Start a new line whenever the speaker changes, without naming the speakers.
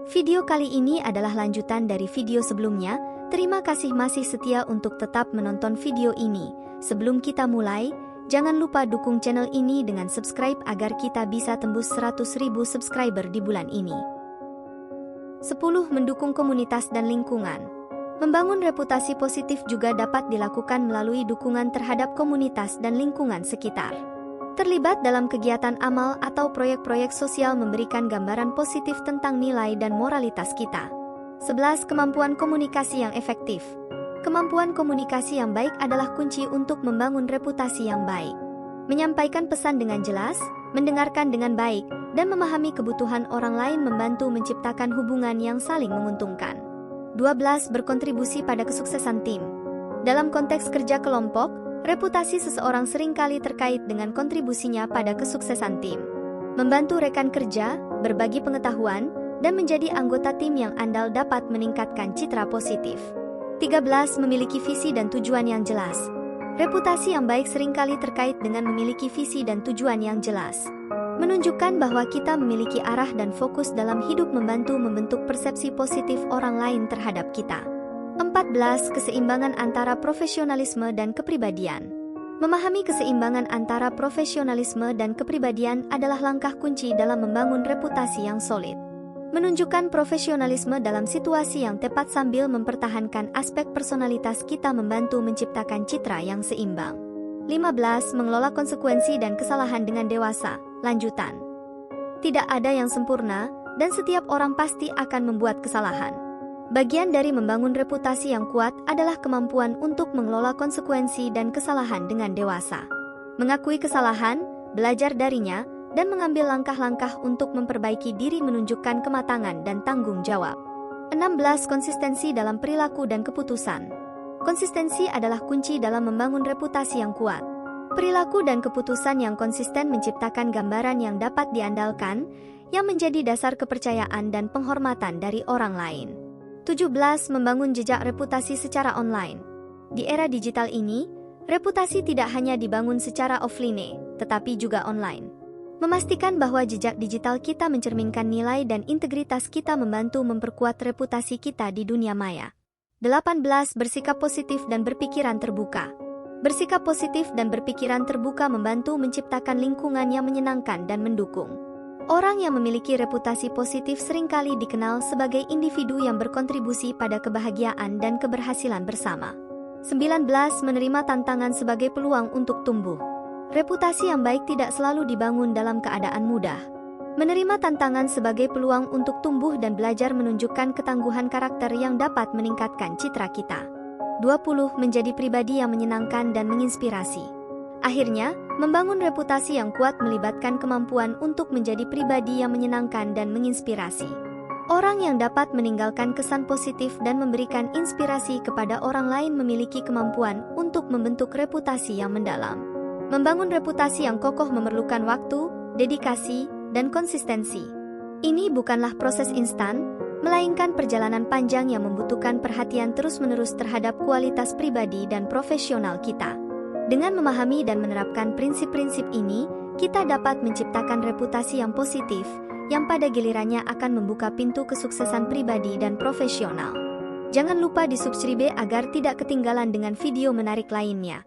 Video kali ini adalah lanjutan dari video sebelumnya. Terima kasih masih setia untuk tetap menonton video ini. Sebelum kita mulai, jangan lupa dukung channel ini dengan subscribe agar kita bisa tembus 100.000 subscriber di bulan ini. 10. Mendukung komunitas dan lingkungan. Membangun reputasi positif juga dapat dilakukan melalui dukungan terhadap komunitas dan lingkungan sekitar. Terlibat dalam kegiatan amal atau proyek-proyek sosial memberikan gambaran positif tentang nilai dan moralitas kita. 11. Kemampuan komunikasi yang efektif. Kemampuan komunikasi yang baik adalah kunci untuk membangun reputasi yang baik. Menyampaikan pesan dengan jelas, mendengarkan dengan baik, dan memahami kebutuhan orang lain membantu menciptakan hubungan yang saling menguntungkan. 12. Berkontribusi pada kesuksesan tim. Dalam konteks kerja kelompok, reputasi seseorang seringkali terkait dengan kontribusinya pada kesuksesan tim. Membantu rekan kerja, berbagi pengetahuan, dan menjadi anggota tim yang andal dapat meningkatkan citra positif. 13. Memiliki visi dan tujuan yang jelas. Reputasi yang baik seringkali terkait dengan memiliki visi dan tujuan yang jelas. Menunjukkan bahwa kita memiliki arah dan fokus dalam hidup membantu membentuk persepsi positif orang lain terhadap kita. 14. Keseimbangan antara profesionalisme dan kepribadian. Memahami keseimbangan antara profesionalisme dan kepribadian adalah langkah kunci dalam membangun reputasi yang solid. Menunjukkan profesionalisme dalam situasi yang tepat sambil mempertahankan aspek personalitas kita membantu menciptakan citra yang seimbang. 15. Mengelola konsekuensi dan kesalahan dengan dewasa. Lanjutan. Tidak ada yang sempurna, dan setiap orang pasti akan membuat kesalahan. Bagian dari membangun reputasi yang kuat adalah kemampuan untuk mengelola konsekuensi dan kesalahan dengan dewasa. Mengakui kesalahan, belajar darinya, dan mengambil langkah-langkah untuk memperbaiki diri menunjukkan kematangan dan tanggung jawab. 16. Konsistensi dalam perilaku dan keputusan. Konsistensi adalah kunci dalam membangun reputasi yang kuat. Perilaku dan keputusan yang konsisten menciptakan gambaran yang dapat diandalkan, yang menjadi dasar kepercayaan dan penghormatan dari orang lain. 17. Membangun jejak reputasi secara online. Di era digital ini, reputasi tidak hanya dibangun secara offline, tetapi juga online. Memastikan bahwa jejak digital kita mencerminkan nilai dan integritas kita membantu memperkuat reputasi kita di dunia maya. 18. Bersikap positif dan berpikiran terbuka. Bersikap positif dan berpikiran terbuka membantu menciptakan lingkungan yang menyenangkan dan mendukung. Orang yang memiliki reputasi positif seringkali dikenal sebagai individu yang berkontribusi pada kebahagiaan dan keberhasilan bersama. 19. Menerima tantangan sebagai peluang untuk tumbuh. Reputasi yang baik tidak selalu dibangun dalam keadaan mudah. Menerima tantangan sebagai peluang untuk tumbuh dan belajar menunjukkan ketangguhan karakter yang dapat meningkatkan citra kita. 20. Menjadi pribadi yang menyenangkan dan menginspirasi. Akhirnya, membangun reputasi yang kuat melibatkan kemampuan untuk menjadi pribadi yang menyenangkan dan menginspirasi. Orang yang dapat meninggalkan kesan positif dan memberikan inspirasi kepada orang lain memiliki kemampuan untuk membentuk reputasi yang mendalam. Membangun reputasi yang kokoh memerlukan waktu, dedikasi, dan konsistensi. Ini bukanlah proses instan, melainkan perjalanan panjang yang membutuhkan perhatian terus-menerus terhadap kualitas pribadi dan profesional kita. Dengan memahami dan menerapkan prinsip-prinsip ini, kita dapat menciptakan reputasi yang positif, yang pada gilirannya akan membuka pintu kesuksesan pribadi dan profesional. Jangan lupa di subscribe agar tidak ketinggalan dengan video menarik lainnya.